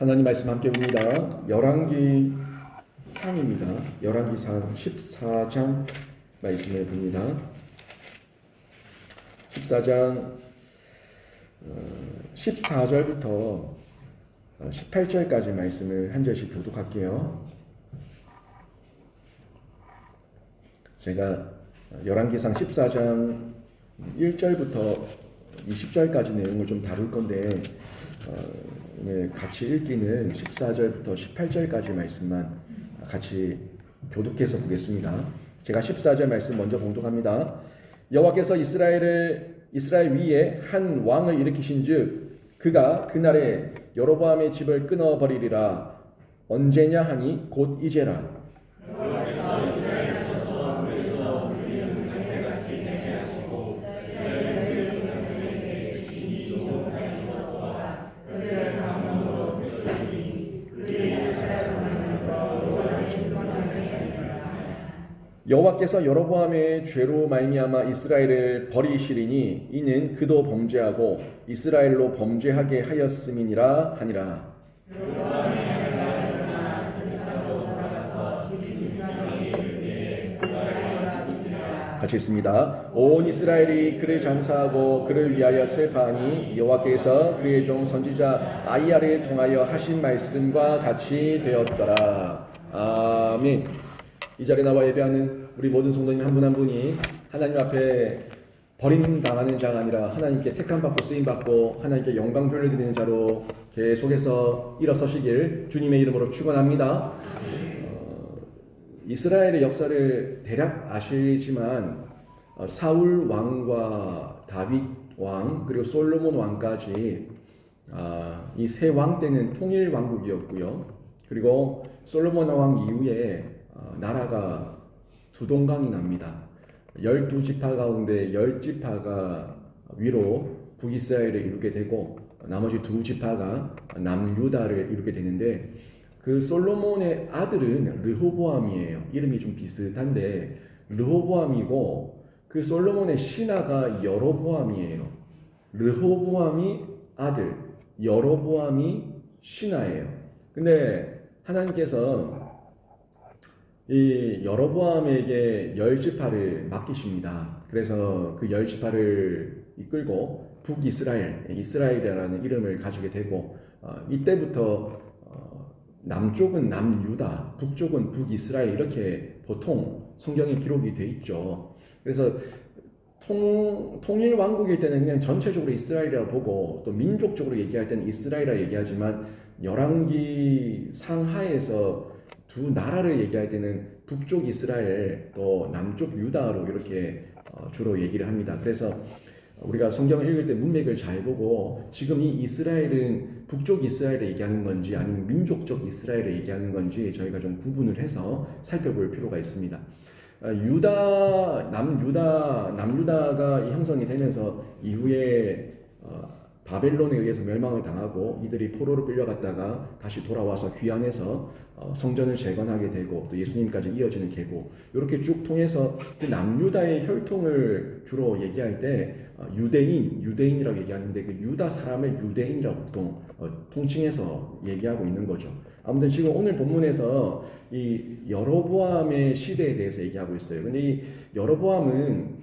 하나님 말씀 함께 봅니다. 열왕기 상입니다. 열왕기 상 14장 말씀을 봅니다. 14장 14절부터 18절까지 말씀을 한 절씩 교독할게요. 제가 열왕기상 14장 1절부터 20절까지 내용을 좀 다룰 건데 같이 읽기는 14절부터 18절까지 말씀만 같이 교독해서 보겠습니다. 제가 14절 말씀 먼저 봉독합니다. 여호와께서 이스라엘 위에 한 왕을 일으키신즉 그가 그날에 여로보암의 집을 끊어버리리라. 언제냐 하니 곧 이제라. 여호와께서 여로보암의 죄로 말미암아 이스라엘을 버리시리니 이는 그도 범죄하고 이스라엘로 범죄하게 하였음이니라 하니라. 같이 읽습니다. 온 이스라엘이 그를 장사하고 그를 위하여 슬퍼하니 여호와께서 그의 종 선지자 아이야를 통하여 하신 말씀과 같이 되었더라. 아멘. 이 자리에 나와 예배하는 우리 모든 성도님 한 분 한 분이 하나님 앞에 버림당하는 자가 아니라 하나님께 택함받고 쓰임받고 하나님께 영광 돌려드리는 자로 계속해서 일어서시길 주님의 이름으로 축원합니다. 이스라엘의 역사를 대략 아시지만 사울 왕과 다윗 왕 그리고 솔로몬 왕까지 이 세 왕 때는 통일 왕국이었고요. 그리고 솔로몬 왕 이후에 나라가 두 동강이 납니다. 12지파 가운데 10지파가 위로 북이스라엘을 이루게 되고 나머지 두 지파가 남유다를 이루게 되는데 그 솔로몬의 아들은 르호보암이에요. 이름이 좀 비슷한데 르호보암이고 그 솔로몬의 신하가 여로보암이에요. 르호보암이 아들, 여로보암이 신하예요. 근데 하나님께서 이 여로보암에게 10지파를 맡기십니다. 그래서 그 10지파를 이끌고 북이스라엘, 이스라엘이라는 이름을 가지게 되고 이때부터 남쪽은 남유다, 북쪽은 북이스라엘 이렇게 보통 성경에 기록이 돼 있죠. 그래서 통일 왕국일 때는 그냥 전체적으로 이스라엘이라고 보고 또 민족적으로 얘기할 때는 이스라엘이라고 얘기하지만 열왕기 상하에서 두 나라를 얘기할 때는 북쪽 이스라엘 또 남쪽 유다로 이렇게 주로 얘기를 합니다. 그래서 우리가 성경을 읽을 때 문맥을 잘 보고 지금 이 이스라엘은 북쪽 이스라엘을 얘기하는 건지 아니면 민족적 이스라엘을 얘기하는 건지 저희가 좀 구분을 해서 살펴볼 필요가 있습니다. 남유다가 형성이 되면서 이후에 바벨론에 의해서 멸망을 당하고 이들이 포로로 끌려갔다가 다시 돌아와서 귀환해서 성전을 재건하게 되고 또 예수님까지 이어지는 계보 이렇게 쭉 통해서 그 남유다의 혈통을 주로 얘기할 때 유대인이라고 얘기하는데 그 유다 사람을 유대인이라고 보통 통칭해서 얘기하고 있는 거죠. 아무튼 지금 오늘 본문에서 이 여로보암의 시대에 대해서 얘기하고 있어요. 근데 이 여로보암은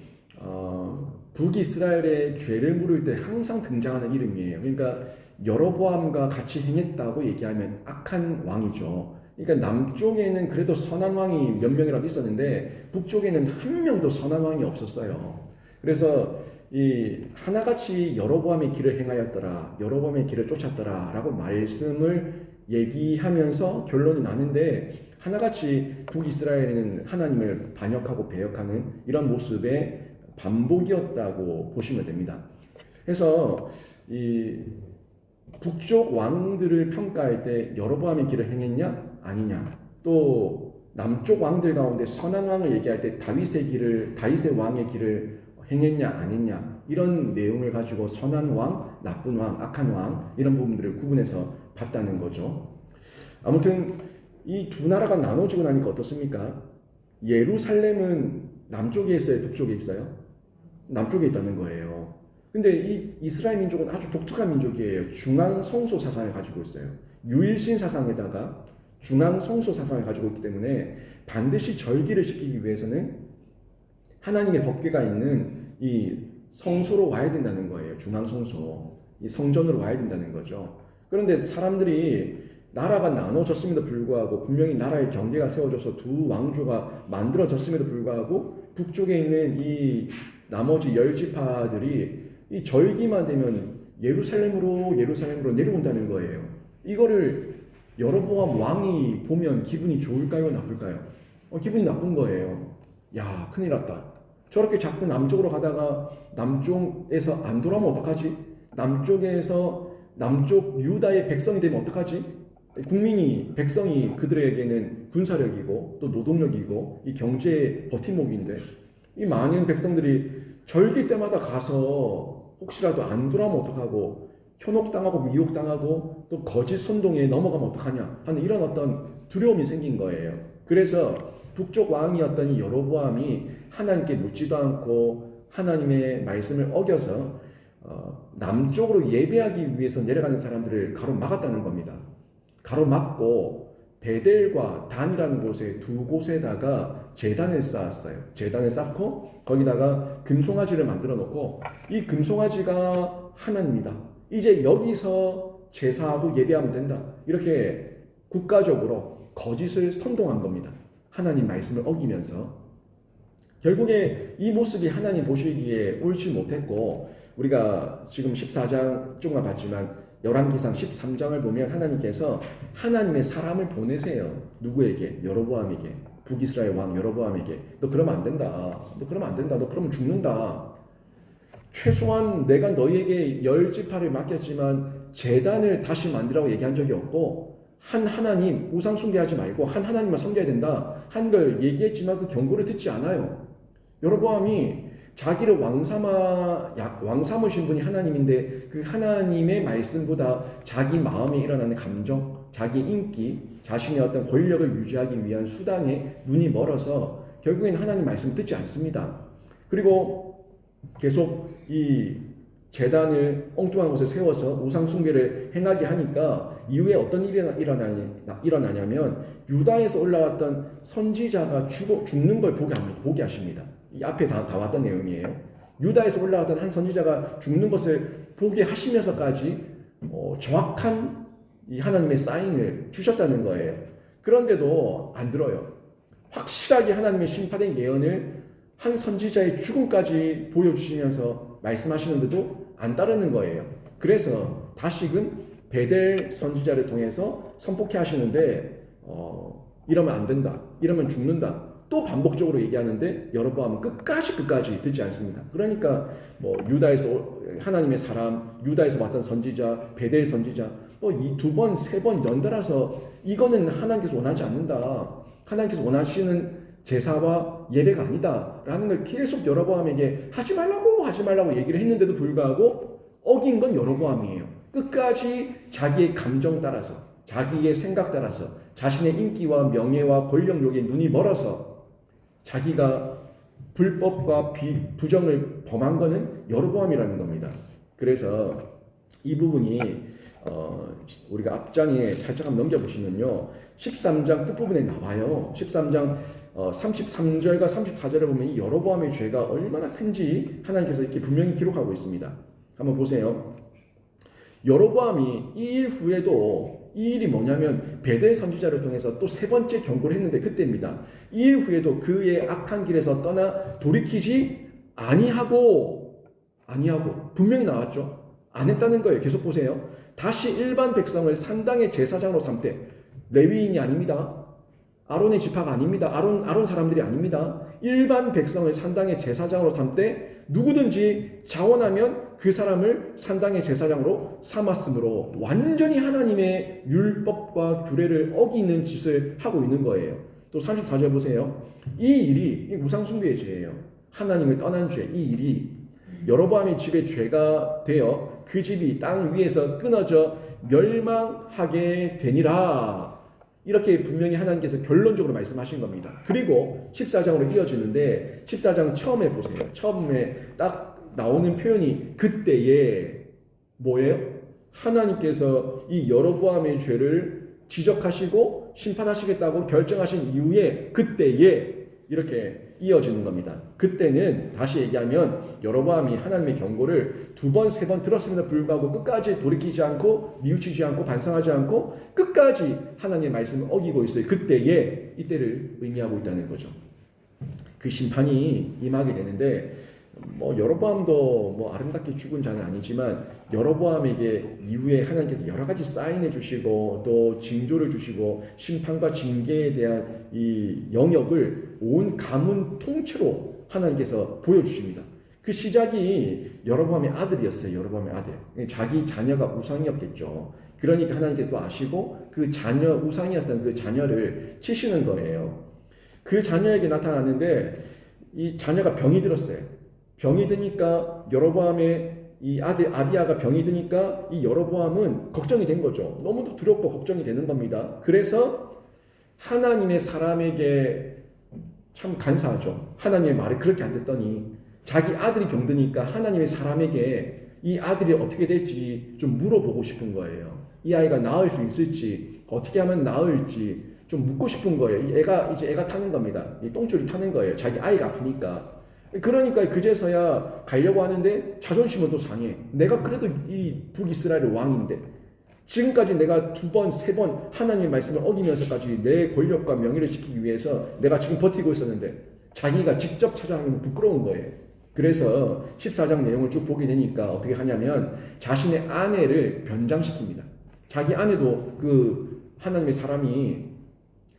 북이스라엘의 죄를 물을 때 항상 등장하는 이름이에요. 그러니까 여로보암과 같이 행했다고 얘기하면 악한 왕이죠. 그러니까 남쪽에는 그래도 선한 왕이 몇 명이라도 있었는데 북쪽에는 한 명도 선한 왕이 없었어요. 그래서 이 하나같이 여로보암의 길을 행하였더라, 여로보암의 길을 쫓았더라라고 말씀을 얘기하면서 결론이 나는데 하나같이 북이스라엘은 하나님을 반역하고 배역하는 이런 모습의 반복이었다고 보시면 됩니다. 그래서 이 북쪽 왕들을 평가할 때 여로보암의 길을 행했냐 아니냐, 또 남쪽 왕들 가운데 선한 왕을 얘기할 때 다윗의 왕의 길을 행했냐 안 했냐 이런 내용을 가지고 선한 왕, 나쁜 왕, 악한 왕 이런 부분들을 구분해서 봤다는 거죠. 아무튼 이 두 나라가 나눠지고 나니까 어떻습니까? 예루살렘은 남쪽에 있어요, 북쪽에 있어요? 남쪽에 있다는 거예요. 근데 이 이스라엘 민족은 아주 독특한 민족이에요. 중앙 성소 사상을 가지고 있어요. 유일신 사상에다가 중앙 성소 사상을 가지고 있기 때문에 반드시 절기를 지키기 위해서는 하나님의 법궤가 있는 이 성소로 와야 된다는 거예요. 중앙 성소, 이 성전으로 와야 된다는 거죠. 그런데 사람들이 나라가 나눠졌음에도 불구하고 분명히 나라의 경계가 세워져서 두 왕조가 만들어졌음에도 불구하고 북쪽에 있는 이 나머지 10지파들이 이 절기만 되면 예루살렘으로 내려온다는 거예요. 이거를 여로보암 왕이 보면 기분이 좋을까요, 나쁠까요? 기분이 나쁜 거예요. 야, 큰일 났다. 저렇게 자꾸 남쪽으로 가다가 남쪽에서 안 돌아오면 어떡하지? 남쪽 유다의 백성이 되면 어떡하지? 백성이 그들에게는 군사력이고 또 노동력이고 이 경제의 버팀목인데 이 많은 백성들이 절기 때마다 가서 혹시라도 안 돌아오면 어떡하고 현혹당하고 미혹당하고 또 거짓 선동에 넘어가면 어떡하냐 하는 이런 어떤 두려움이 생긴 거예요. 그래서 북쪽 왕이었던 이 여로보암이 하나님께 묻지도 않고 하나님의 말씀을 어겨서 남쪽으로 예배하기 위해서 내려가는 사람들을 가로막았다는 겁니다. 가로막고 베델과 단이라는 곳에 두 곳에다가 제단을 쌓았어요. 제단을 쌓고 거기다가 금송아지를 만들어 놓고 이 금송아지가 하나님이다. 이제 여기서 제사하고 예배하면 된다. 이렇게 국가적으로 거짓을 선동한 겁니다. 하나님 말씀을 어기면서. 결국에 이 모습이 하나님 보시기에 옳지 못했고 우리가 지금 14장 조금만 봤지만 열왕기상 13장을 보면 하나님께서 하나님의 사람을 보내세요. 누구에게? 여로보암에게. 북이스라엘 왕 여로보암에게. 너 그러면 안 된다. 너 그러면 죽는다. 최소한 내가 너희에게 10지파를 맡겼지만 제단을 다시 만들라고 얘기한 적이 없고 한 하나님, 우상 숭배하지 말고 한 하나님만 섬겨야 된다 한 걸 얘기했지만 그 경고를 듣지 않아요. 여로보암이 자기를 왕 삼으신 분이 하나님인데 그 하나님의 말씀보다 자기 마음에 일어나는 감정, 자기 인기, 자신의 어떤 권력을 유지하기 위한 수단에 눈이 멀어서 결국에는 하나님 말씀 듣지 않습니다. 그리고 계속 이 제단을 엉뚱한 곳에 세워서 우상 숭배를 행하게 하니까 이후에 어떤 일이 일어나냐면 유다에서 올라왔던 선지자가 죽는 걸 보게 하십니다. 이 앞에 다 왔던 내용이에요. 유다에서 올라왔던 한 선지자가 죽는 것을 보게 하시면서까지 정확한 이 하나님의 사인을 주셨다는 거예요. 그런데도 안 들어요. 확실하게 하나님의 심판의 예언을 한 선지자의 죽음까지 보여주시면서 말씀하시는데도 안 따르는 거예요. 그래서 다시금 베델 선지자를 통해서 선포케 하시는데 이러면 안 된다. 이러면 죽는다. 또 반복적으로 얘기하는데 여로보암은 끝까지 듣지 않습니다. 그러니까 유다에서 하나님의 사람, 유다에서 왔던 선지자, 베델 선지자 또 이 2번, 3번 연달아서 이거는 하나님께서 원하지 않는다. 하나님께서 원하시는 제사와 예배가 아니다 라는 걸 계속 여로보암에게 하지 말라고 얘기를 했는데도 불구하고 어긴 건 여로보암이에요. 끝까지 자기의 감정 따라서 자기의 생각 따라서 자신의 인기와 명예와 권력욕에 눈이 멀어서 자기가 불법과 부정을 범한 거는 여로보암이라는 겁니다. 그래서 이 부분이 우리가 앞장에 살짝 한번 넘겨보시면요 13장 끝부분에 나와요. 13장 33절과 34절을 보면 이 여로보암의 죄가 얼마나 큰지 하나님께서 이렇게 분명히 기록하고 있습니다. 한번 보세요. 여로보암이 이 일 후에도 이 일이 뭐냐면 베델 선지자를 통해서 또 3번째 경고를 했는데 그때입니다. 이 일 후에도 그의 악한 길에서 떠나 돌이키지 아니하고 분명히 나왔죠. 안 했다는 거예요. 계속 보세요. 다시 일반 백성을 산당의 제사장으로 삼되 레위인이 아닙니다. 아론의 지파가 아닙니다. 아론 사람들이 아닙니다. 일반 백성을 산당의 제사장으로 삼되 누구든지 자원하면 그 사람을 산당의 제사장으로 삼았으므로 완전히 하나님의 율법과 규례를 어기는 짓을 하고 있는 거예요. 또 34절 보세요. 이 일이 우상숭배의 죄예요. 하나님을 떠난 죄. 이 일이 여로보암의 집의 죄가 되어 그 집이 땅 위에서 끊어져 멸망하게 되니라. 이렇게 분명히 하나님께서 결론적으로 말씀하신 겁니다. 그리고 14장으로 이어지는데 14장 처음에 보세요. 처음에 딱 나오는 표현이 그때에 뭐예요? 하나님께서 이 여로보암의 죄를 지적하시고 심판하시겠다고 결정하신 이후에 그때에 이렇게 이어지는 겁니다. 그때는 다시 얘기하면 여로보암이 하나님의 경고를 2번, 3번 들었음에도 불구하고 끝까지 돌이키지 않고 뉘우치지 않고 반성하지 않고 끝까지 하나님의 말씀을 어기고 있어요. 그때에 이때를 의미하고 있다는 거죠. 그 심판이 임하게 되는데 여로보암도 아름답게 죽은 자는 아니지만 여로보암에게 이후에 하나님께서 여러 가지 사인해 주시고 또 징조를 주시고 심판과 징계에 대한 이 영역을 온 가문 통째로 하나님께서 보여주십니다. 그 시작이 여로보암의 아들이었어요. 여로보암의 아들. 자기 자녀가 우상이었겠죠. 그러니까 하나님께서 또 아시고 그 자녀 우상이었던 그 자녀를 치시는 거예요. 그 자녀에게 나타났는데 이 자녀가 병이 들었어요. 병이 드니까 여로보암의 이 아들 아비야가 병이 드니까 이 여로보암은 걱정이 된 거죠. 너무도 두렵고 걱정이 되는 겁니다. 그래서 하나님의 사람에게 참 간사하죠. 하나님의 말을 그렇게 안 듣더니 자기 아들이 병드니까 하나님의 사람에게 이 아들이 어떻게 될지 좀 물어보고 싶은 거예요. 이 아이가 나을 수 있을지 어떻게 하면 나을지 좀 묻고 싶은 거예요. 이 애가 타는 겁니다. 이 똥줄이 타는 거예요. 자기 아이가 아프니까. 그러니까 그제서야 가려고 하는데 자존심은 또 상해. 내가 그래도 이 북이스라엘 왕인데 지금까지 내가 2번, 3번 하나님의 말씀을 어기면서까지 내 권력과 명예를 지키기 위해서 내가 지금 버티고 있었는데 자기가 직접 찾아가는 부끄러운 거예요. 그래서 14장 내용을 쭉 보게 되니까 어떻게 하냐면 자신의 아내를 변장시킵니다. 자기 아내도 그 하나님의 사람이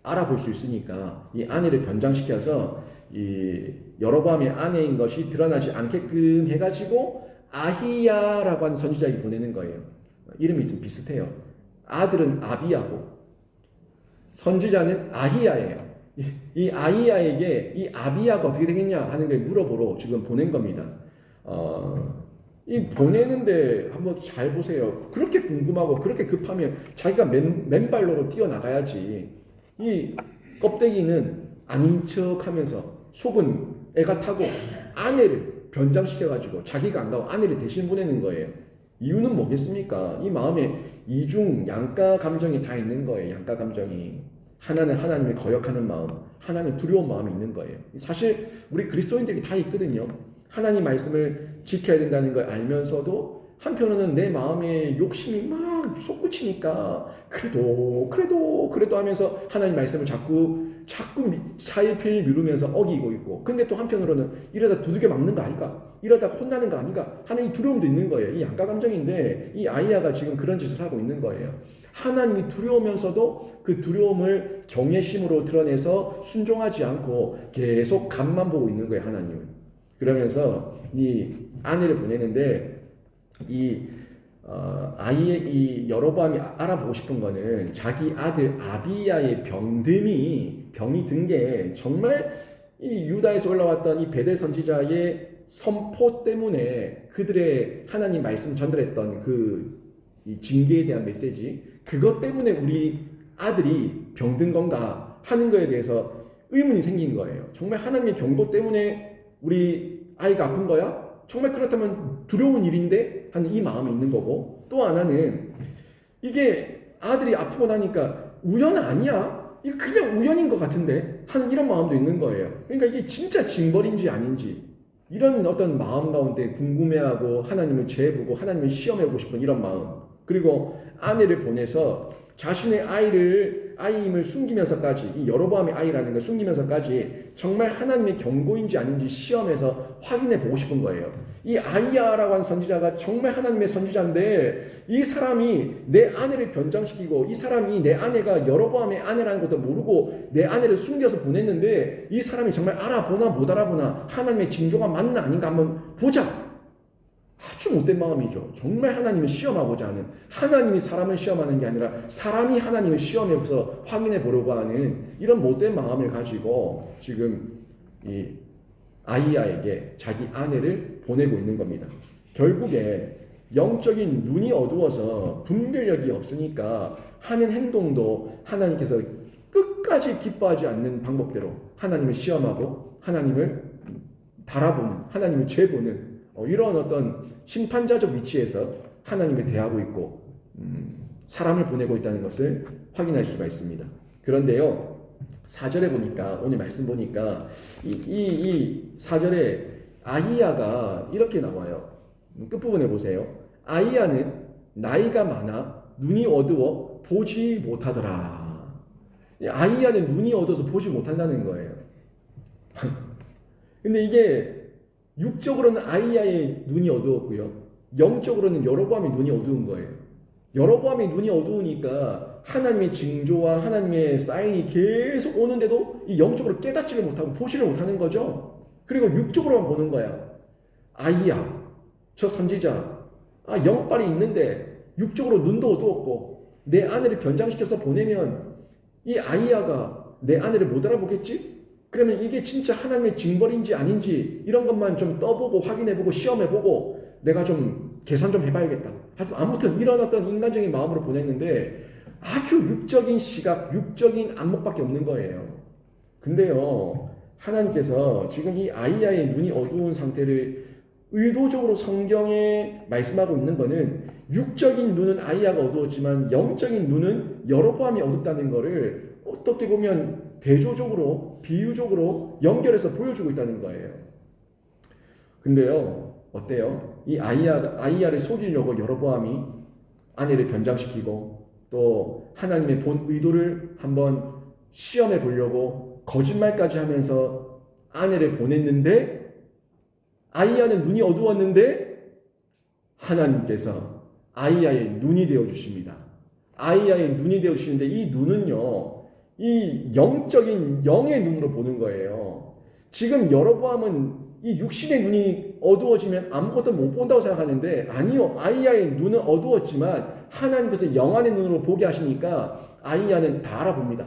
알아볼 수 있으니까 이 아내를 변장시켜서 이 여로보암의 아내인 것이 드러나지 않게끔 해가지고 아히야라고 하는 선지자에게 보내는 거예요. 이름이 좀 비슷해요. 아들은 아비야고 선지자는 아히야예요. 이 아히야에게 이 아비야가 어떻게 되겠냐 하는 걸 물어보러 지금 보낸 겁니다. 이 보내는데 한번 잘 보세요. 그렇게 궁금하고 그렇게 급하면 자기가 맨발로 뛰어나가야지. 이 껍데기는 아닌 척하면서 속은 애가 타고 아내를 변장시켜가지고 자기가 안 가고 아내를 대신 보내는 거예요. 이유는 뭐겠습니까? 이 마음에 이중 양가 감정이 다 있는 거예요. 양가 감정이. 하나는 하나님을 거역하는 마음, 하나님 두려운 마음이 있는 거예요. 사실 우리 그리스도인들이 다 있거든요. 하나님 말씀을 지켜야 된다는 걸 알면서도 한편으로는 내 마음에 욕심이 막 솟구치니까 그래도 하면서 하나님 말씀을 자꾸 차일피일 미루면서 어기고 있고, 근데 또 한편으로는 이러다 두들겨 맞는 거 아닌가, 이러다 혼나는 거 아닌가 하는 이 두려움도 있는 거예요. 이 양가 감정인데 이 아이야가 지금 그런 짓을 하고 있는 거예요. 하나님이 두려우면서도 그 두려움을 경외심으로 드러내서 순종하지 않고 계속 간만 보고 있는 거예요, 하나님을. 그러면서 이 아내를 보내는데 이 여로보암이 알아보고 싶은 거는 자기 아들 아비야의 병이 든 게 정말 이 유다에서 올라왔던 이 베델 선지자의 선포 때문에 그들의 하나님 말씀 전달했던 이 징계에 대한 메시지, 그것 때문에 우리 아들이 병든 건가 하는 거에 대해서 의문이 생긴 거예요. 정말 하나님의 경고 때문에 우리 아이가 아픈 거야? 정말 그렇다면 두려운 일인데 하는 이 마음이 있는 거고, 또 하나는 이게 아들이 아프고 나니까 우연 아니야? 이거 그냥 우연인 것 같은데 하는 이런 마음도 있는 거예요. 그러니까 이게 진짜 징벌인지 아닌지 이런 어떤 마음 가운데 궁금해하고 하나님을 재보고 하나님을 시험해보고 싶은 이런 마음, 그리고 아내를 보내서 자신의 아이임을 숨기면서까지, 이 여로보암의 아이라는 걸 숨기면서까지 정말 하나님의 경고인지 아닌지 시험해서 확인해 보고 싶은 거예요. 이 아이야라고 하는 선지자가 정말 하나님의 선지자인데 이 사람이 내 아내를 변장시키고, 이 사람이 내 아내가 여로보암의 아내라는 것도 모르고 내 아내를 숨겨서 보냈는데 이 사람이 정말 알아보나 못 알아보나, 하나님의 징조가 맞나 아닌가 한번 보자. 아주 못된 마음이죠. 정말 하나님을 시험하고자 하는, 하나님이 사람을 시험하는 게 아니라 사람이 하나님을 시험해서 확인해 보려고 하는 이런 못된 마음을 가지고 지금 이 아이야에게 자기 아내를 보내고 있는 겁니다. 결국에 영적인 눈이 어두워서 분별력이 없으니까 하는 행동도 하나님께서 끝까지 기뻐하지 않는 방법대로 하나님을 시험하고 하나님을 바라보는, 하나님을 죄보는 이런 어떤 심판자적 위치에서 하나님을 대하고 있고 사람을 보내고 있다는 것을 확인할 수가 있습니다. 그런데요, 4절에 보니까 오늘 말씀 보니까 이 4절에 아히야가 이렇게 나와요. 끝부분에 보세요. 아히야는 나이가 많아 눈이 어두워 보지 못하더라. 아히야는 눈이 어두워서 보지 못한다는 거예요. 근데 이게 육적으로는 아히야의 눈이 어두웠고요, 영적으로는 여로보암의 눈이 어두운 거예요. 여로보암의 눈이 어두우니까 하나님의 징조와 하나님의 사인이 계속 오는데도 이 영적으로 깨닫지를 못하고 보지를 못하는 거죠. 그리고 육적으로만 보는 거야. 아히야, 저 선지자, 영빨이 있는데 육적으로 눈도 어두웠고 내 아내를 변장시켜서 보내면 이 아히야가 내 아내를 못 알아보겠지? 그러면 이게 진짜 하나님의 징벌인지 아닌지 이런 것만 좀 떠보고 확인해보고 시험해보고 내가 좀 계산 좀 해봐야겠다. 아무튼 이런 어떤 인간적인 마음으로 보냈는데 아주 육적인 시각, 육적인 안목밖에 없는 거예요. 근데요, 하나님께서 지금 이 아히야의 눈이 어두운 상태를 의도적으로 성경에 말씀하고 있는 거는 육적인 눈은 아히야가 어두웠지만 영적인 눈은 여로보암이 어둡다는 거를 어떻게 보면 대조적으로 비유적으로 연결해서 보여주고 있다는 거예요. 근데요, 어때요? 이 아히야를 속이려고 여로보암이 아내를 변장시키고 또 하나님의 본 의도를 한번 시험해 보려고 거짓말까지 하면서 아내를 보냈는데 아히야는 눈이 어두웠는데 하나님께서 아히야의 눈이 되어 주십니다. 아히야의 눈이 되어 주시는데 이 눈은요, 이 영적인 영의 눈으로 보는 거예요. 지금 여로보암은 이 육신의 눈이 어두워지면 아무것도 못 본다고 생각하는데 아니요, 아히야의 눈은 어두웠지만 하나님께서 영안의 눈으로 보게 하시니까 아히야는 다 알아봅니다.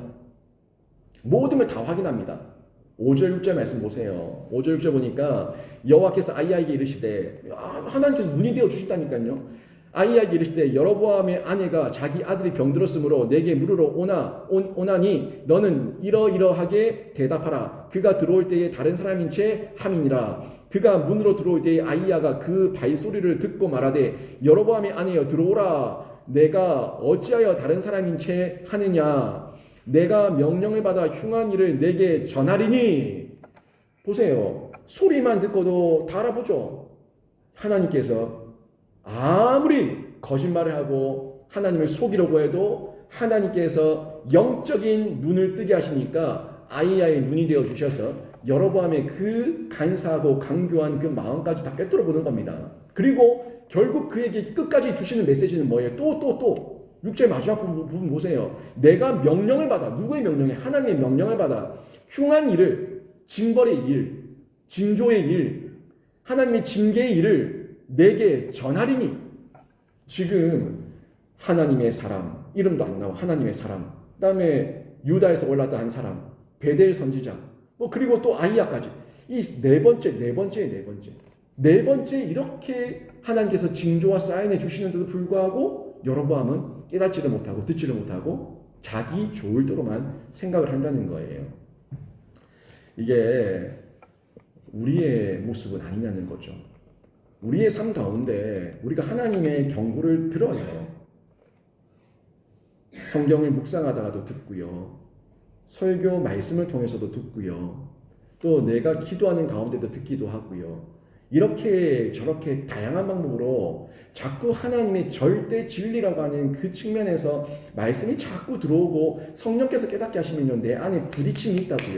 모든 걸 다 확인합니다. 5절 6절 말씀 보세요. 5절 6절 보니까 여호와께서 아히야에게 이르시되, 하나님께서 눈이 되어 주신다니까요. 아히야에게 이르시되 여로보암의 아내가 자기 아들이 병들었으므로 내게 물으러 오나니 너는 이러이러하게 대답하라. 그가 들어올 때에 다른 사람인 채 함이니라. 그가 문으로 들어올 때에 아히야가 그 발소리를 듣고 말하되 여로보암의 아내여 들어오라. 내가 어찌하여 다른 사람인 채 하느냐. 내가 명령을 받아 흉한 일을 내게 전하리니. 보세요. 소리만 듣고도 다 알아보죠. 하나님께서 아무리 거짓말을 하고 하나님을 속이려고 해도 하나님께서 영적인 눈을 뜨게 하시니까 아히야의 눈이 되어 주셔서 여로보암의 그 간사하고 강교한 그 마음까지 다 꿰뚫어 보는 겁니다. 그리고 결국 그에게 끝까지 주시는 메시지는 뭐예요? 또 6절 마지막 부분 보세요. 내가 명령을 받아, 누구의 명령이? 하나님의 명령을 받아 흉한 일을, 징벌의 일, 징조의 일, 하나님의 징계의 일을 내게 전하리니. 지금 하나님의 사람, 이름도 안 나와. 하나님의 사람, 그 다음에 유다에서 올랐다 한 사람, 베델 선지자, 그리고 또 아히야까지. 이 네 번째 이렇게 하나님께서 징조와 사인해 주시는데도 불구하고 여로보암은 깨닫지를 못하고 듣지를 못하고 자기 좋을 대로만 생각을 한다는 거예요. 이게 우리의 모습은 아니냐는 거죠. 우리의 삶 가운데 우리가 하나님의 경고를 들어요. 성경을 묵상하다가도 듣고요. 설교 말씀을 통해서도 듣고요. 또 내가 기도하는 가운데도 듣기도 하고요. 이렇게 저렇게 다양한 방법으로 자꾸 하나님의 절대 진리라고 하는 그 측면에서 말씀이 자꾸 들어오고 성령께서 깨닫게 하시면요, 내 안에 부딪힘이 있다고요.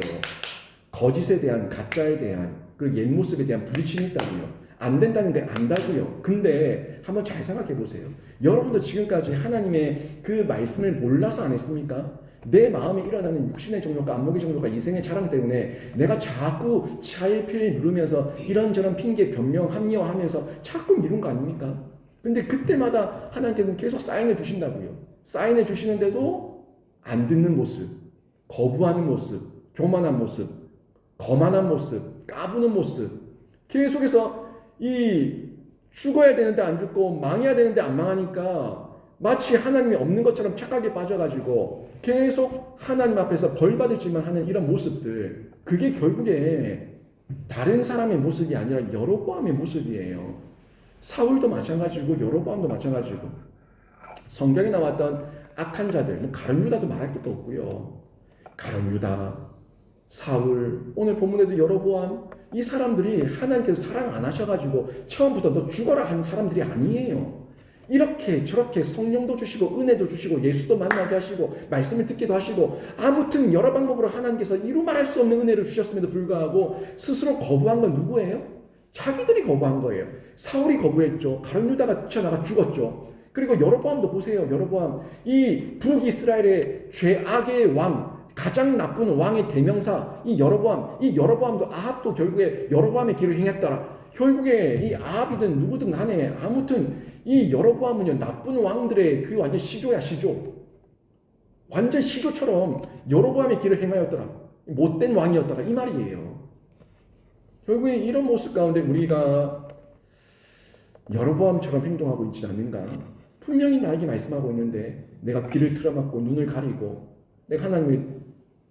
거짓에 대한, 가짜에 대한, 그리고 옛 모습에 대한 부딪힘이 있다고요. 안 된다는 게 안다고요. 근데 한번 잘 생각해 보세요. 여러분도 지금까지 하나님의 그 말씀을 몰라서 안 했습니까? 내 마음에 일어나는 육신의 정욕과 안목의 정욕과 이생의 자랑 때문에 내가 자꾸 차일피일 누르면서 이런저런 핑계 변명 합리화하면서 자꾸 미룬 거 아닙니까? 근데 그때마다 하나님께서는 계속 사인해 주신다고요. 사인해 주시는데도 안 듣는 모습, 거부하는 모습, 교만한 모습, 거만한 모습, 까부는 모습, 계속해서 이 죽어야 되는데 안 죽고 망해야 되는데 안 망하니까 마치 하나님이 없는 것처럼 착각에 빠져가지고 계속 하나님 앞에서 벌 받을 짓만 하는 이런 모습들, 그게 결국에 다른 사람의 모습이 아니라 여로보암의 모습이에요. 사울도 마찬가지고 여로보암도 마찬가지고 성경에 나왔던 악한 자들, 뭐 가룟 유다도 말할 것도 없고요. 가룟 유다, 사울, 오늘 본문에도 여로보암, 이 사람들이 하나님께서 사랑 안 하셔가지고 처음부터 너 죽어라 한 사람들이 아니에요. 이렇게 저렇게 성령도 주시고 은혜도 주시고 예수도 만나게 하시고 말씀을 듣기도 하시고 아무튼 여러 방법으로 하나님께서 이루 말할 수 없는 은혜를 주셨음에도 불구하고 스스로 거부한 건 누구예요? 자기들이 거부한 거예요. 사울이 거부했죠. 가룟 유다가 뛰쳐나가 죽었죠. 그리고 여로보암도 보세요. 여로보암, 이 북이스라엘의 죄악의 왕, 가장 나쁜 왕의 대명사 이 여로보암도 아합도 결국에 여로보암의 길을 행했더라. 결국에 이 아합이든 누구든 간에 아무튼 이 여로보암은요 나쁜 왕들의 그 완전 시조야 시조. 완전 시조처럼 여로보암의 길을 행하였더라. 못된 왕이었더라 이 말이에요. 결국에 이런 모습 가운데 우리가 여로보암처럼 행동하고 있지 않는가? 분명히 나에게 말씀하고 있는데 내가 귀를 틀어막고 눈을 가리고 내가 하나님을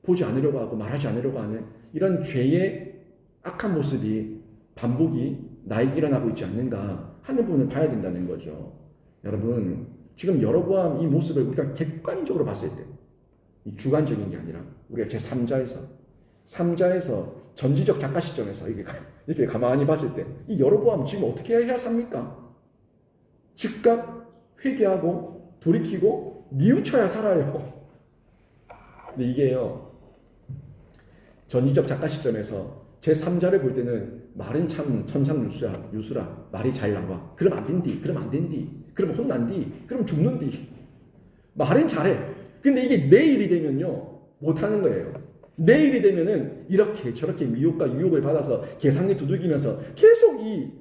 보지 않으려고 하고 말하지 않으려고 하는 이런 죄의 악한 모습이 반복이 나에게 일어나고 있지 않는가 하는 부분을 봐야 된다는 거죠. 여러분 지금 여로보암 이 모습을 우리가 객관적으로 봤을 때 이 주관적인 게 아니라 우리가 제3자에서 전지적 작가 시점에서 이렇게 가만히 봤을 때 이 여로보암 지금 어떻게 해야 삽니까? 즉각 회개하고 돌이키고 뉘우쳐야 살아요. 근데 이게요 전지적 작가 시점에서 제3자를 볼 때는 말은 참 천상유수라 말이 잘 나와. 그럼 안 된디. 그럼 혼난디. 그럼 죽는디. 말은 잘해. 근데 이게 내 일이 되면요 못하는 거예요. 내 일이 되면은 이렇게 저렇게 미혹과 유혹을 받아서 계산기 두들기면서 계속 이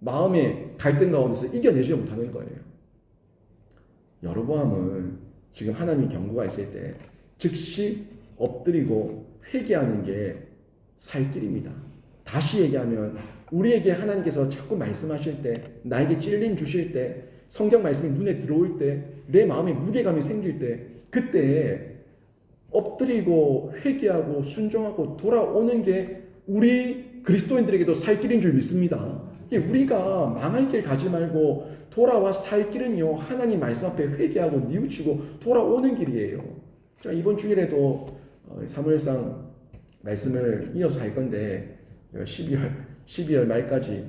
마음의 갈등 가운데서 이겨내지 못하는 거예요. 여로보암은 지금 하나님 경고가 있을 때 즉시 엎드리고 회개하는 게 살 길입니다. 다시 얘기하면 우리에게 하나님께서 자꾸 말씀하실 때 나에게 찔림 주실 때 성경 말씀이 눈에 들어올 때 내 마음에 무게감이 생길 때 그때 엎드리고 회개하고 순종하고 돌아오는 게 우리 그리스도인들에게도 살 길인 줄 믿습니다. 우리가 망할 길 가지 말고 돌아와 살 길은요 하나님 말씀 앞에 회개하고 뉘우치고 돌아오는 길이에요. 자, 이번 주일에도 사무엘상 말씀을 이어서 할 건데 12월 말까지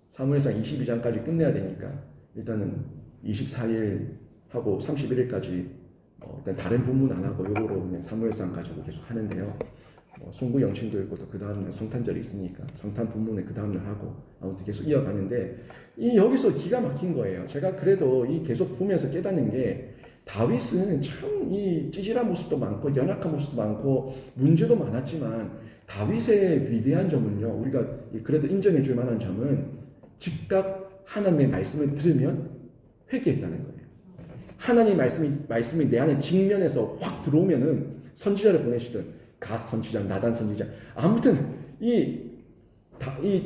사무엘상 22장까지 끝내야 되니까 일단은 24일하고 31일까지 일단 다른 본문 안 하고 요거로 그냥 사무엘상 가지고 계속 하는데요. 송구 영신도 있고 또 그 다음날 성탄절이 있으니까 성탄 본문에 그 다음날 하고 아무튼 계속 이어가는데 이 여기서 기가 막힌 거예요. 제가 그래도 이 계속 보면서 깨닫는 게 다윗은 참 이 찌질한 모습도 많고 연약한 모습도 많고 문제도 많았지만 다윗의 위대한 점은요 우리가 그래도 인정해 줄 만한 점은 즉각 하나님의 말씀을 들으면 회개했다는 거예요. 하나님의 말씀이 내 안에 직면해서 확 들어오면은 선지자를 보내시든 갓 선지자, 나단 선지자 아무튼 이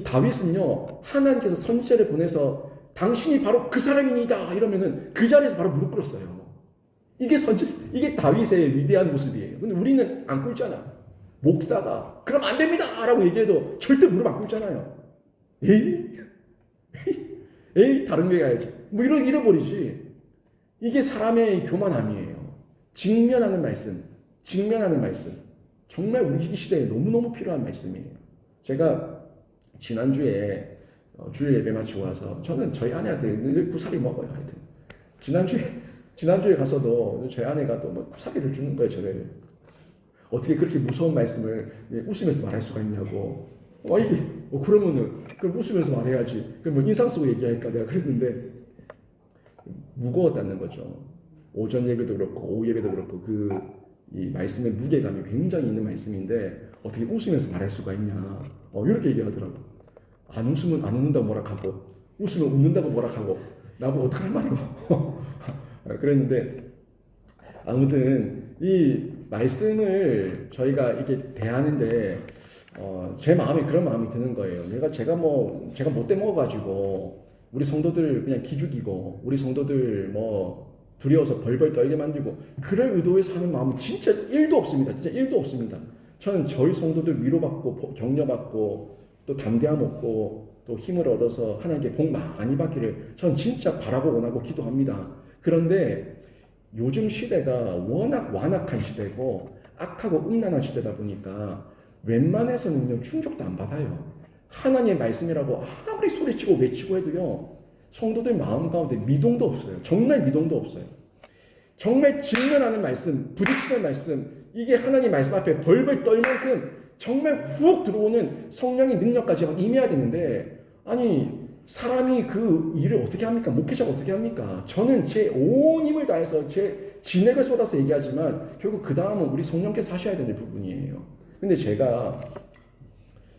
다윗은요 하나님께서 선지자를 보내서 당신이 바로 그 사람이니다 이러면은 그 자리에서 바로 무릎 꿇었어요. 이게 다윗의 위대한 모습이에요. 근데 우리는 안 꿇잖아. 목사가 그럼 안 됩니다 라고 얘기해도 절대 무릎 안 꿇잖아요. 에이 다른 데 가야지 뭐 잃어버리지. 이게 사람의 교만함이에요. 직면하는 말씀 정말 우리 이 시대에 너무너무 필요한 말씀이에요. 제가 지난주에 주일 예배 마치고 와서 저는 저희 아내한테 늘 구사리 먹어요. 하여튼 지난주에 가서도 저희 아내가 또 뭐 구사리를 주는 거예요. 저를 어떻게 그렇게 무서운 말씀을 웃으면서 말할 수가 있냐고. 이게 그러면은 그럼 웃으면서 말해야지. 그럼 뭐 인상 쓰고 얘기할까 내가 그랬는데 무거웠다는 거죠. 오전 예배도 그렇고 오후 예배도 그렇고 이 말씀의 무게감이 굉장히 있는 말씀인데 어떻게 웃으면서 말할 수가 있냐. 이렇게 얘기하더라고. 안 웃으면 안 웃는다고 뭐라하고 웃으면 웃는다고 뭐라하고 나보고 어떡할 말이고 그랬는데 아무튼 이 말씀을 저희가 이렇게 대하는데 제 마음에 그런 마음이 드는 거예요. 제가 못돼 먹어가지고 우리 성도들 그냥 기죽이고 우리 성도들 뭐 두려워서 벌벌 떨게 만들고 그럴 의도에서 하는 마음은 진짜 1도 없습니다. 진짜 1도 없습니다. 저는 저희 성도들 위로받고 격려받고 또 담대함 얻고 또 힘을 얻어서 하나님께 복 많이 받기를 저는 진짜 바라고 원하고 기도합니다. 그런데 요즘 시대가 워낙 완악한 시대고 악하고 음란한 시대다 보니까 웬만해서는요 충족도 안 받아요. 하나님의 말씀이라고 아무리 소리치고 외치고 해도요 성도들 마음 가운데 미동도 없어요. 정말 미동도 없어요. 정말 직면하는 말씀, 부딪히는 말씀, 이게 하나님 말씀 앞에 벌벌 떨 만큼 정말 훅 들어오는 성령의 능력까지 막 임해야 되는데, 아니 사람이 그 일을 어떻게 합니까? 목회자가 어떻게 합니까? 저는 제 온 힘을 다해서 제 진액을 쏟아서 얘기하지만 결국 그 다음은 우리 성령께서 하셔야 되는 부분이에요. 근데 제가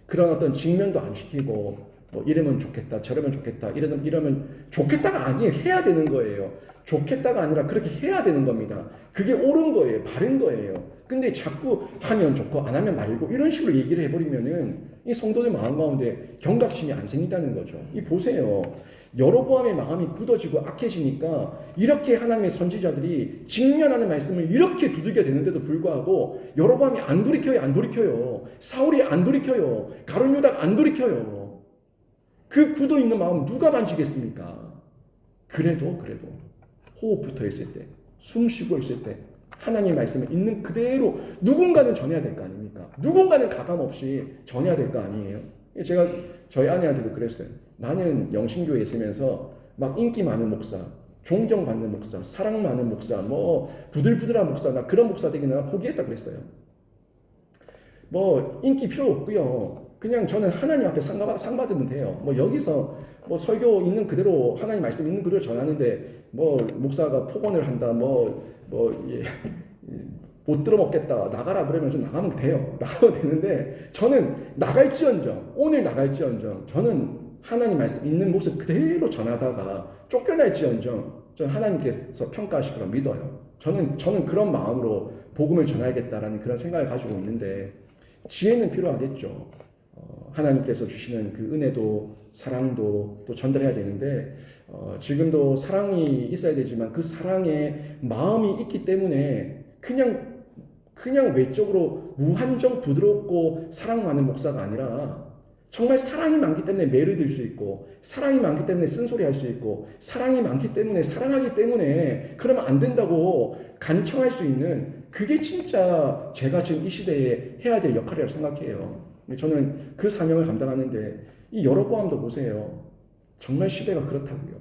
그런 어떤 직면도 안 시키고 뭐 이러면 좋겠다 저러면 좋겠다 이러면 좋겠다가 아니에요. 해야 되는 거예요. 좋겠다가 아니라 그렇게 해야 되는 겁니다. 그게 옳은 거예요. 바른 거예요. 근데 자꾸 하면 좋고 안 하면 말고 이런 식으로 얘기를 해버리면은 이 성도들 마음 가운데 경각심이 안 생긴다는 거죠. 이 보세요. 여로보암의 마음이 굳어지고 악해지니까 이렇게 하나님의 선지자들이 직면하는 말씀을 이렇게 두들겨 대는데도 불구하고 여로보암이 안 돌이켜요. 사울이 안 돌이켜요. 가룟 유다가 안 돌이켜요. 그 굳어 있는 마음 누가 만지겠습니까? 그래도 호흡 붙어 있을 때, 숨 쉬고 있을 때 하나님의 말씀을 있는 그대로 누군가는 전해야 될 거 아닙니까? 누군가는 가감 없이 전해야 될 거 아니에요? 제가 저희 아내한테도 그랬어요. 나는 영신교회에 있으면서 막 인기 많은 목사, 존경받는 목사, 사랑 많은 목사, 뭐 부들부들한 목사, 나 그런 목사 되기는 나 포기했다 그랬어요. 뭐 인기 필요 없고요. 그냥 저는 하나님 앞에 상 받으면 돼요. 뭐 여기서 뭐 설교 있는 그대로 하나님 말씀 있는 그대로 전하는데 뭐 목사가 폭언을 한다 못 들어먹겠다 나가라 그러면 좀 나가면 돼요. 나가면 되는데 저는 오늘 나갈지언정 저는 하나님 말씀 있는 모습 그대로 전하다가 쫓겨날지언정 저는 하나님께서 평가하실 거라 믿어요. 저는 그런 마음으로 복음을 전하겠다라는 그런 생각을 가지고 있는데 지혜는 필요하겠죠. 하나님께서 주시는 그 은혜도 사랑도 또 전달해야 되는데 지금도 사랑이 있어야 되지만 그 사랑에 마음이 있기 때문에 그냥 외적으로 무한정 부드럽고 사랑 많은 목사가 아니라 정말 사랑이 많기 때문에 매를 들 수 있고 사랑이 많기 때문에 쓴소리 할 수 있고 사랑이 많기 때문에 사랑하기 때문에 그러면 안 된다고 간청할 수 있는 그게 진짜 제가 지금 이 시대에 해야 될 역할이라고 생각해요. 저는 그 사명을 감당하는데 이 여로보암도 보세요. 정말 시대가 그렇다고요.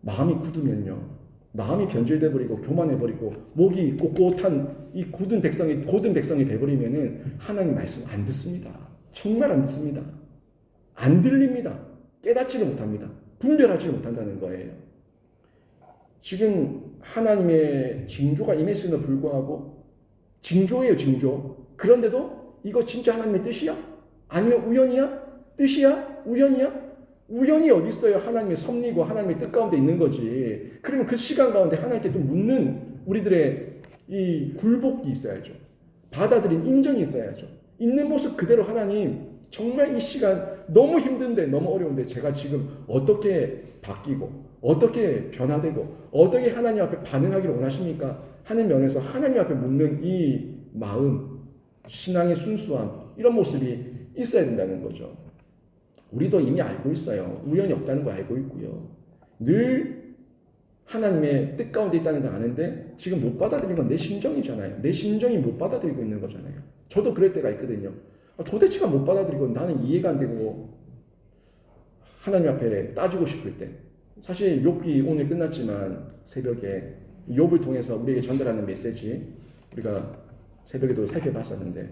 마음이 굳으면요. 마음이 변질돼 버리고 교만해 버리고 목이 꼿꼿한 이 고든 백성이 돼 버리면은 하나님 말씀 안 듣습니다. 정말 안 듣습니다. 안 들립니다. 깨닫지를 못합니다. 분별하지 못한다는 거예요. 지금 하나님의 징조가 임했음에도 불구하고 징조예요, 징조. 그런데도 이거 진짜 하나님의 뜻이야? 아니면 우연이야? 뜻이야? 우연이야? 우연이 어디 있어요? 하나님의 섭리고 하나님의 뜻 가운데 있는 거지. 그러면 그 시간 가운데 하나님께 또 묻는 우리들의 이 굴복이 있어야죠. 받아들인 인정이 있어야죠. 있는 모습 그대로 하나님 정말 이 시간 너무 힘든데 너무 어려운데 제가 지금 어떻게 바뀌고 어떻게 변화되고 어떻게 하나님 앞에 반응하기를 원하십니까? 하는 면에서 하나님 앞에 묻는 이 마음 신앙의 순수함 이런 모습이 있어야 된다는 거죠. 우리도 이미 알고 있어요. 우연이 없다는 거 알고 있고요. 늘 하나님의 뜻 가운데 있다는 거 아는데 지금 못 받아들이는 건 내 심정이잖아요. 내 심정이 못 받아들이고 있는 거잖아요. 저도 그럴 때가 있거든요. 도대체가 못 받아들이고 나는 이해가 안 되고 하나님 앞에 따지고 싶을 때 사실 욥기 오늘 끝났지만 새벽에 욥을 통해서 우리에게 전달하는 메시지 우리가 새벽에도 살펴봤었는데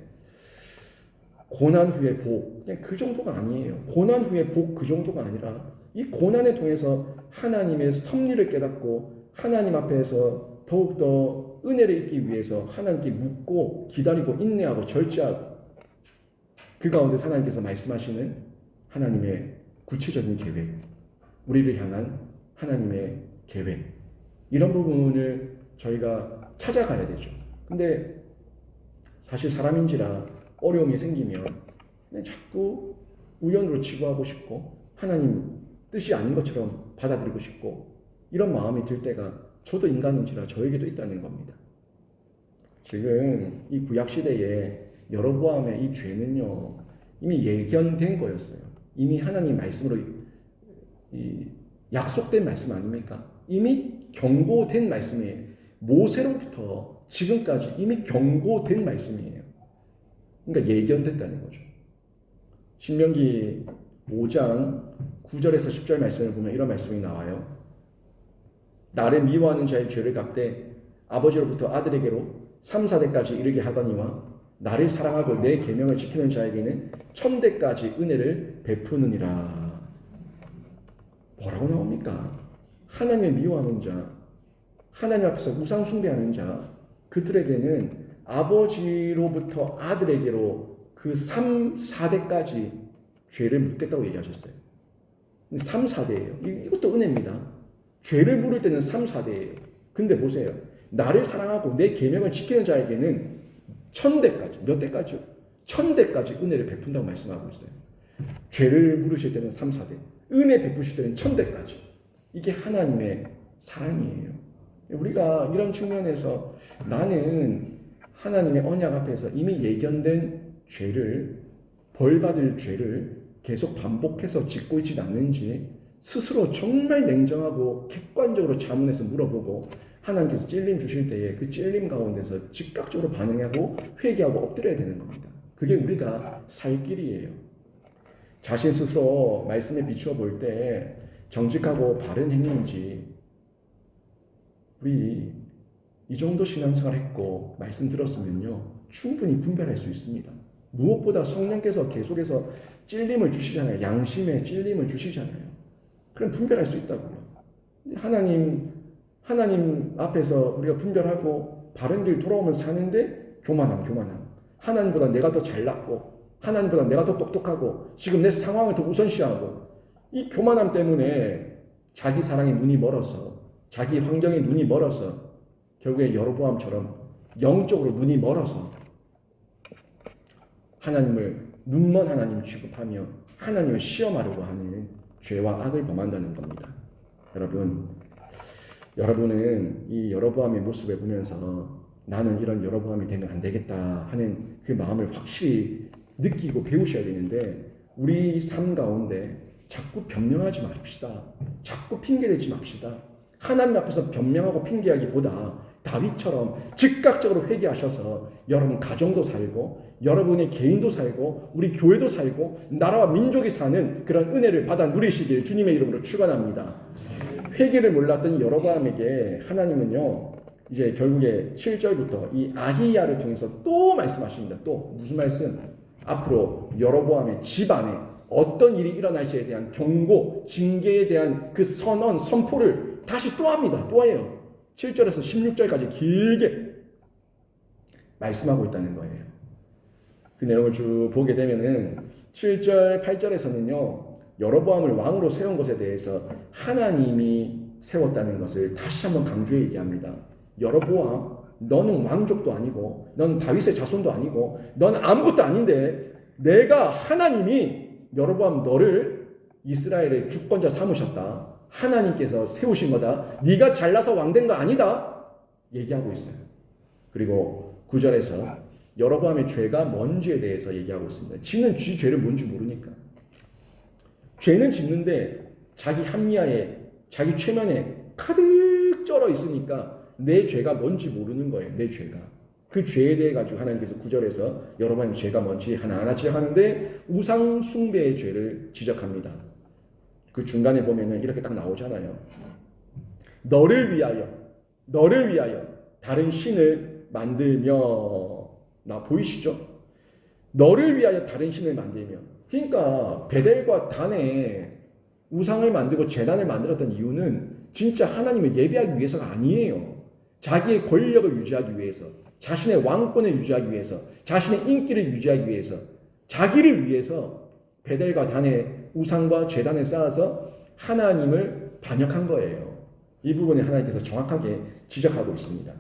고난 후의 복 그냥 그 정도가 아니에요. 고난 후의 복 그 정도가 아니라 이 고난을 통해서 하나님의 섭리를 깨닫고 하나님 앞에서 더욱더 은혜를 잊기 위해서 하나님께 묻고 기다리고 인내하고 절제하고 그 가운데 하나님께서 말씀하시는 하나님의 구체적인 계획 우리를 향한 하나님의 계획 이런 부분을 저희가 찾아가야 되죠. 근데 사실 사람인지라 어려움이 생기면 그냥 자꾸 우연으로 치부하고 싶고 하나님 뜻이 아닌 것처럼 받아들이고 싶고 이런 마음이 들 때가 저도 인간인지라 저에게도 있다는 겁니다. 지금 이 구약 시대에 여로보암의 이 죄는요 이미 예견된 거였어요. 이미 하나님 말씀으로 약속된 말씀 아닙니까? 이미 경고된 말씀이에요. 모세로부터 지금까지 이미 경고된 말씀이에요. 그러니까 예견됐다는 거죠. 신명기 5장 9절에서 10절 말씀을 보면 이런 말씀이 나와요. 나를 미워하는 자의 죄를 갚되 아버지로부터 아들에게로 3, 4대까지 이르게 하거니와 나를 사랑하고 내 계명을 지키는 자에게는 1000대까지 은혜를 베푸느니라. 뭐라고 나옵니까? 하나님을 미워하는 자, 하나님 앞에서 우상 숭배하는 자, 그들에게는 아버지로부터 아들에게로 그 3, 4대까지 죄를 묻겠다고 얘기하셨어요. 3, 4대예요. 이것도 은혜입니다. 죄를 물을 때는 3, 4대예요. 근데 보세요. 나를 사랑하고 내 계명을 지키는 자에게는 1000대까지, 몇 대까지요? 1000대까지 은혜를 베푼다고 말씀하고 있어요. 죄를 물으실 때는 3, 4대, 은혜 베푸실 때는 1000대까지. 이게 하나님의 사랑이에요. 우리가 이런 측면에서 나는 하나님의 언약 앞에서 이미 예견된 죄를, 벌받을 죄를 계속 반복해서 짓고 있지 않는지 스스로 정말 냉정하고 객관적으로 자문해서 물어보고 하나님께서 찔림 주실 때에 그 찔림 가운데서 즉각적으로 반응하고 회개하고 엎드려야 되는 겁니다. 그게 우리가 살 길이에요. 자신 스스로 말씀에 비추어 볼 때 정직하고 바른 행위인지 우리 이 정도 신앙생활 했고 말씀 들었으면요 충분히 분별할 수 있습니다. 무엇보다 성령께서 계속해서 찔림을 주시잖아요. 양심에 찔림을 주시잖아요. 그럼 분별할 수 있다고요. 하나님 앞에서 우리가 분별하고 바른 길 돌아오면 사는데 교만함. 하나님보다 내가 더 잘났고 하나님보다 내가 더 똑똑하고 지금 내 상황을 더 우선시하고 이 교만함 때문에 자기 사랑의 눈이 멀어서 자기 환경의 눈이 멀어서 결국에 여로보암처럼 영적으로 눈이 멀어서 하나님을 눈먼 하나님 취급하며 하나님을 시험하려고 하는 죄와 악을 범한다는 겁니다. 여러분은 이 여로보암의 모습을 보면서 나는 이런 여로보암이 되면 안 되겠다 하는 그 마음을 확실히 느끼고 배우셔야 되는데 우리 삶 가운데 자꾸 변명하지 맙시다. 자꾸 핑계대지 맙시다. 하나님 앞에서 변명하고 핑계하기보다 다윗처럼 즉각적으로 회개하셔서 여러분 가정도 살고 여러분의 개인도 살고 우리 교회도 살고 나라와 민족이 사는 그런 은혜를 받아 누리시길 주님의 이름으로 축원합니다. 회개를 몰랐던 여로보암에게 하나님은요 이제 결국에 7절부터 이 아히야를 통해서 또 말씀하십니다. 또 무슨 말씀? 앞으로 여로보암의 집안에 어떤 일이 일어날지에 대한 경고, 징계에 대한 그 선언, 선포를 다시 또 합니다. 또 해요. 7절에서 16절까지 길게 말씀하고 있다는 거예요. 그 내용을 쭉 보게 되면은 7절, 8절에서는요. 여로보암을 왕으로 세운 것에 대해서 하나님이 세웠다는 것을 다시 한번 강조해 얘기합니다. 여로보암, 너는 왕족도 아니고 너는 다윗의 자손도 아니고 너는 아무것도 아닌데 내가 하나님이 여로보암 너를 이스라엘의 주권자 삼으셨다. 하나님께서 세우신 거다. 네가 잘나서 왕된 거 아니다. 얘기하고 있어요. 그리고 9절에서 여로보암의 죄가 뭔지에 대해서 얘기하고 있습니다. 지는 지 죄를 뭔지 모르니까. 죄는 짓는데 자기 합리화에 자기 최면에 가득 쩔어 있으니까 내 죄가 뭔지 모르는 거예요. 내 죄가. 그 죄에 대해 가지고 하나님께서 9절에서 여로보암의 죄가 뭔지 하나하나 지적하는데 우상 숭배의 죄를 지적합니다. 그 중간에 보면은 이렇게 딱 나오잖아요. 너를 위하여 다른 신을 만들며. 나 보이시죠? 너를 위하여 다른 신을 만들며. 그러니까 베델과 단에 우상을 만들고 제단을 만들었던 이유는 진짜 하나님을 예배하기 위해서가 아니에요. 자기의 권력을 유지하기 위해서, 자신의 왕권을 유지하기 위해서, 자신의 인기를 유지하기 위해서, 자기를 위해서 베델과 단의 우상과 제단을 쌓아서 하나님을 반역한 거예요. 이 부분에 하나님께서 정확하게 지적하고 있습니다.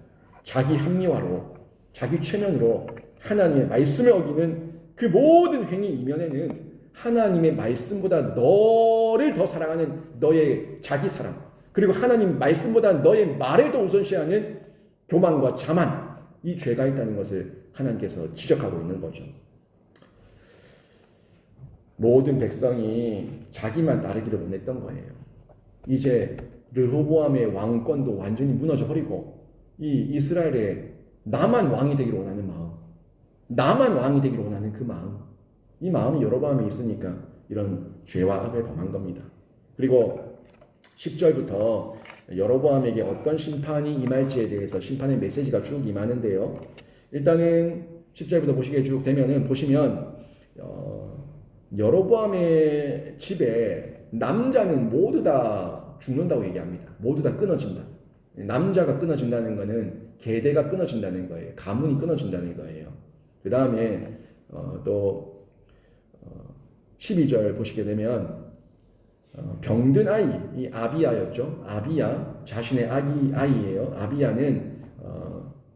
자기 합리화로, 자기 최면으로 하나님의 말씀을 어기는 그 모든 행위 이면에는 하나님의 말씀보다 너를 더 사랑하는 너의 자기 사랑, 그리고 하나님 말씀보다 너의 말을 더 우선시하는 교만과 자만, 이 죄가 있다는 것을 하나님께서 지적하고 있는 거죠. 모든 백성이 자기만 따르기를 원했던 거예요. 이제 르호보암의 왕권도 완전히 무너져 버리고 이 이스라엘에 나만 왕이 되기를 원하는 마음, 나만 왕이 되기를 원하는 그 마음, 이 마음이 여로보암에 있으니까 이런 죄와 악을 범한 겁니다. 그리고 10절부터 여로보암에게 어떤 심판이 임할지에 대해서 심판의 메시지가 쭉 임하는데요. 일단은 10절부터 보시게 쭉 되면은 보시면 여로보암의 집에 남자는 모두 다 죽는다고 얘기합니다. 모두 다 끊어진다. 남자가 끊어진다는 것은 계대가 끊어진다는 거예요. 가문이 끊어진다는 거예요. 그 다음에 또 12절 보시게 되면 병든 아이, 이 아비야였죠. 아비야, 자신의 아이예요. 아비야는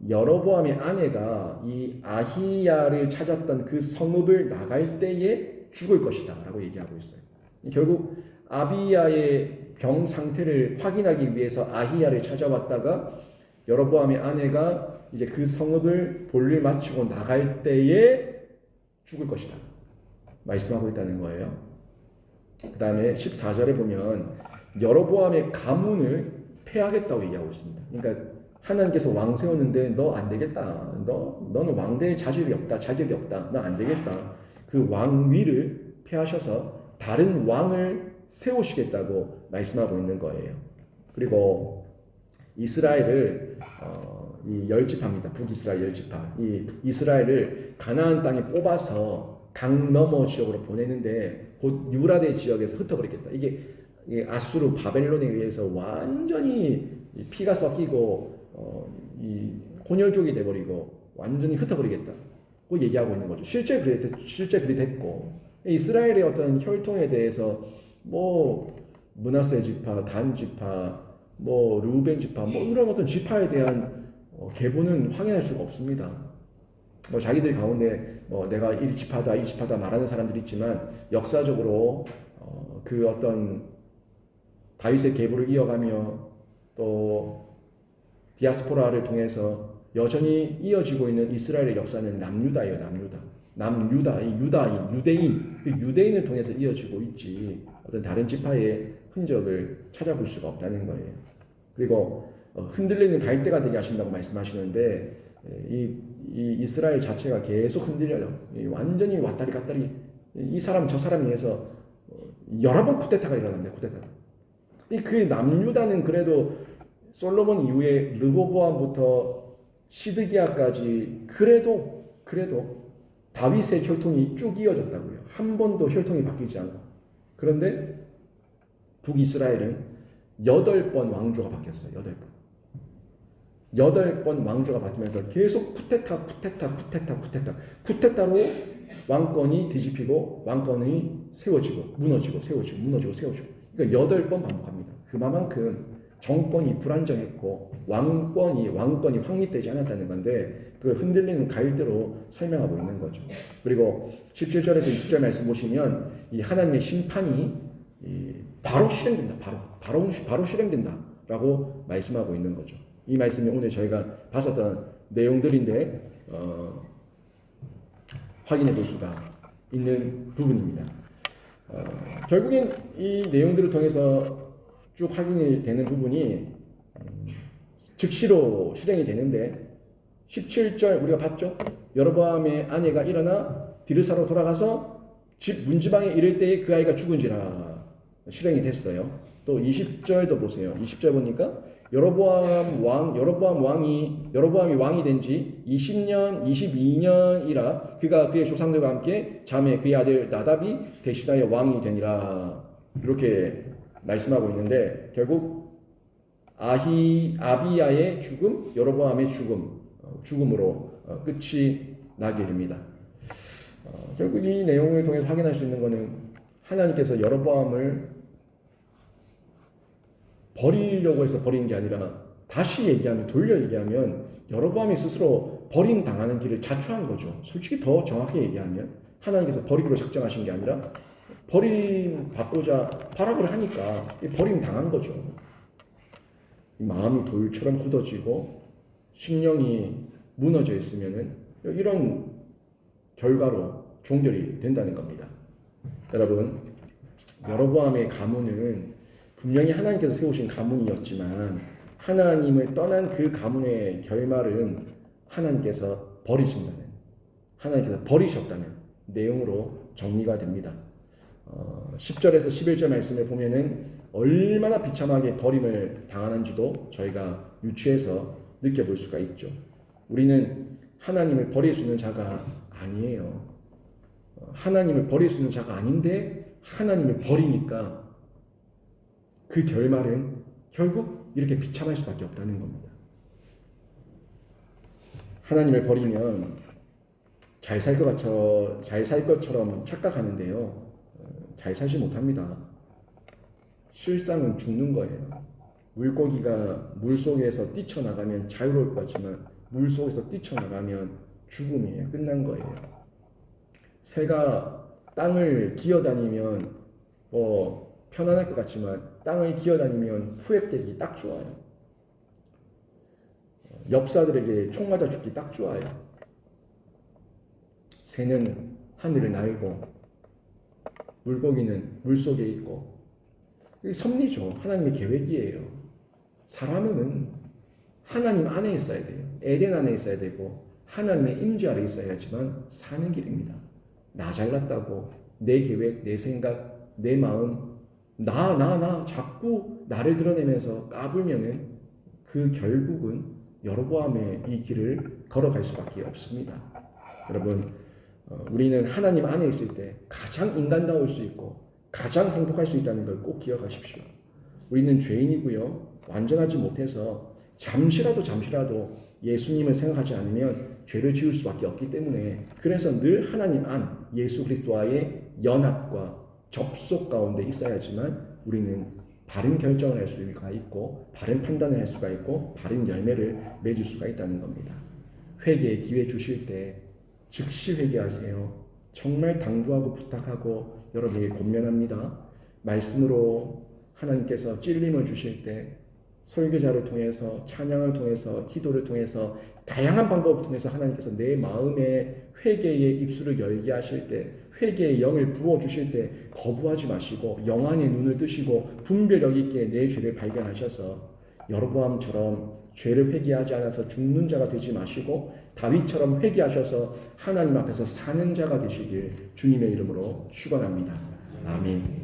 여로보암의 아내가 이 아히야를 찾았던 그 성읍을 나갈 때에 죽을 것이다 라고 얘기하고 있어요. 결국 아비야의 병 상태를 확인하기 위해서 아히야를 찾아왔다가 여로보암의 아내가 이제 그 성읍을 볼일 마치고 나갈 때에 죽을 것이다 말씀하고 있다는 거예요. 그 다음에 14절에 보면 여로보암의 가문을 폐하겠다고 얘기하고 있습니다. 그러니까 하나님께서 왕 세웠는데 너 안 되겠다. 너는 왕대의 자질이 없다. 자격이 없다. 너 안 되겠다. 그 왕위를 폐하셔서 다른 왕을 세우시겠다고 말씀하고 있는 거예요. 그리고 이스라엘을 이 열지파입니다. 북이스라엘 열지파. 이 이스라엘을 가나안 땅에 뽑아서 강 너머 지역으로 보내는데 곧 유라데 지역에서 흩어버리겠다. 이게 아수르 바벨론에 의해서 완전히 피가 섞이고 이 혼혈족이 돼버리고 완전히 흩어버리겠다. 고 얘기하고 있는 거죠. 실제 그리 됐고 이스라엘의 어떤 혈통에 대해서 뭐 므낫세 지파, 단 지파, 뭐 르우벤 지파, 뭐 이런 어떤 지파에 대한 계보는 확인할 수가 없습니다. 뭐 자기들 가운데 뭐 내가 이 지파다 이 지파다 말하는 사람들이 있지만 역사적으로 그 어떤 다윗의 계보를 이어가며 또 디아스포라를 통해서 여전히 이어지고 있는 이스라엘의 역사는 남유다예요. 남유다, 이 유대인, 그 유대인을 통해서 이어지고 있지 어떤 다른 지파의 흔적을 찾아볼 수가 없다는 거예요. 그리고 흔들리는 갈대가 되게 하신다고 말씀하시는데 이 이스라엘 자체가 계속 흔들려요. 완전히 왔다리 갔다리 이 사람 저 사람에 의해서 여러 번 쿠데타가 일어납니다. 쿠데타. 그 남유다는 그래도 솔로몬 이후에 르호보암부터 시드기야까지 그래도 다윗의 혈통이 쭉 이어졌다고요. 한 번도 혈통이 바뀌지 않고. 그런데 북이스라엘은 8번 왕조가 바뀌었어요. 8번 왕조가 바뀌면서 계속 쿠데타로 왕권이 뒤집히고 왕권이 세워지고 무너지고 세워지고. 그러니까 8번 반복합니다. 그만큼 정권이 불안정했고 왕권이 확립되지 않았다는 건데 그 흔들리는 가일대로 설명하고 있는 거죠. 그리고 17절에서 20절 말씀 보시면 이 하나님의 심판이 바로 실행된다. 바로 실행된다라고 말씀하고 있는 거죠. 이 말씀이 오늘 저희가 봤었던 내용들인데 확인해 볼 수가 있는 부분입니다. 결국엔 이 내용들을 통해서 쭉 확인이 되는 부분이 즉시로 실행이 되는데 17절 우리가 봤죠? 여로보암의 아내가 일어나 디르사로 돌아가서 집 문지방에 이를 때에 그 아이가 죽은지라 실행이 됐어요. 또 20절도 보세요. 20절 보니까 여로보암이 왕이 된 지 20년, 22년이라 그가 그의 조상들과 함께 자매 그의 아들 나답이 대신하여 왕이 되니라. 이렇게 말씀하고 있는데 결국 아비야의 죽음, 여로보암의 죽음으로 끝이 나게 됩니다. 결국 이 내용을 통해서 확인할 수 있는 것은 하나님께서 여로보암을 버리려고 해서 버린 게 아니라 다시 돌려 얘기하면 여로보암이 스스로 버림당하는 길을 자초한 거죠. 솔직히 더 정확히 얘기하면 하나님께서 버리기로 작정하신 게 아니라 버림 받고자 발악을 하니까 버림 당한 거죠. 마음이 돌처럼 굳어지고 심령이 무너져 있으면은 이런 결과로 종결이 된다는 겁니다. 여러분, 여로보암의 가문은 분명히 하나님께서 세우신 가문이었지만 하나님을 떠난 그 가문의 결말은 하나님께서 버리셨다는 내용으로 정리가 됩니다. 10절에서 11절 말씀을 보면은 얼마나 비참하게 버림을 당하는지도 저희가 유추해서 느껴볼 수가 있죠. 우리는 하나님을 버릴 수 있는 자가 아니에요. 하나님을 버릴 수 있는 자가 아닌데 하나님을 버리니까 그 결말은 결국 이렇게 비참할 수밖에 없다는 겁니다. 하나님을 버리면 잘 살 것처럼 착각하는데요. 잘 살지 못합니다. 실상은 죽는 거예요. 물고기가 물속에서 뛰쳐나가면 자유로울 것 같지만 물속에서 뛰쳐나가면 죽음이에요. 끝난 거예요. 새가 땅을 기어다니면 편안할 것 같지만 땅을 기어다니면 후회되기 딱 좋아요. 엽사들에게 총 맞아 죽기 딱 좋아요. 새는 하늘을 날고 물고기는 물속에 있고 이게 섭리죠. 하나님의 계획이에요. 사람은 하나님 안에 있어야 돼요. 에덴 안에 있어야 되고 하나님의 임재 아래 있어야지만 사는 길입니다. 나 잘났다고 내 계획, 내 생각, 내 마음 나 자꾸 나를 드러내면서 까불면은 그 결국은 여로보암의 이 길을 걸어갈 수밖에 없습니다. 여러분, 우리는 하나님 안에 있을 때 가장 인간다울 수 있고 가장 행복할 수 있다는 걸 꼭 기억하십시오. 우리는 죄인이고요. 완전하지 못해서 잠시라도 예수님을 생각하지 않으면 죄를 지을 수밖에 없기 때문에 그래서 늘 하나님 안 예수 그리스도와의 연합과 접속 가운데 있어야지만 우리는 바른 결정을 할 수가 있고 바른 판단을 할 수가 있고 바른 열매를 맺을 수가 있다는 겁니다. 회개의 기회 주실 때 즉시 회개하세요. 정말 당부하고 부탁하고 여러분에게 권면합니다. 말씀으로 하나님께서 찔림을 주실 때 설교자를 통해서 찬양을 통해서 기도를 통해서 다양한 방법을 통해서 하나님께서 내 마음에 회개의 입술을 열게 하실 때 회개의 영을 부어주실 때 거부하지 마시고 영안의 눈을 뜨시고 분별력 있게 내 죄를 발견하셔서 여로보암처럼 죄를 회개하지 않아서 죽는 자가 되지 마시고 다윗처럼 회개하셔서 하나님 앞에서 사는 자가 되시길 주님의 이름으로 축원합니다. 아멘.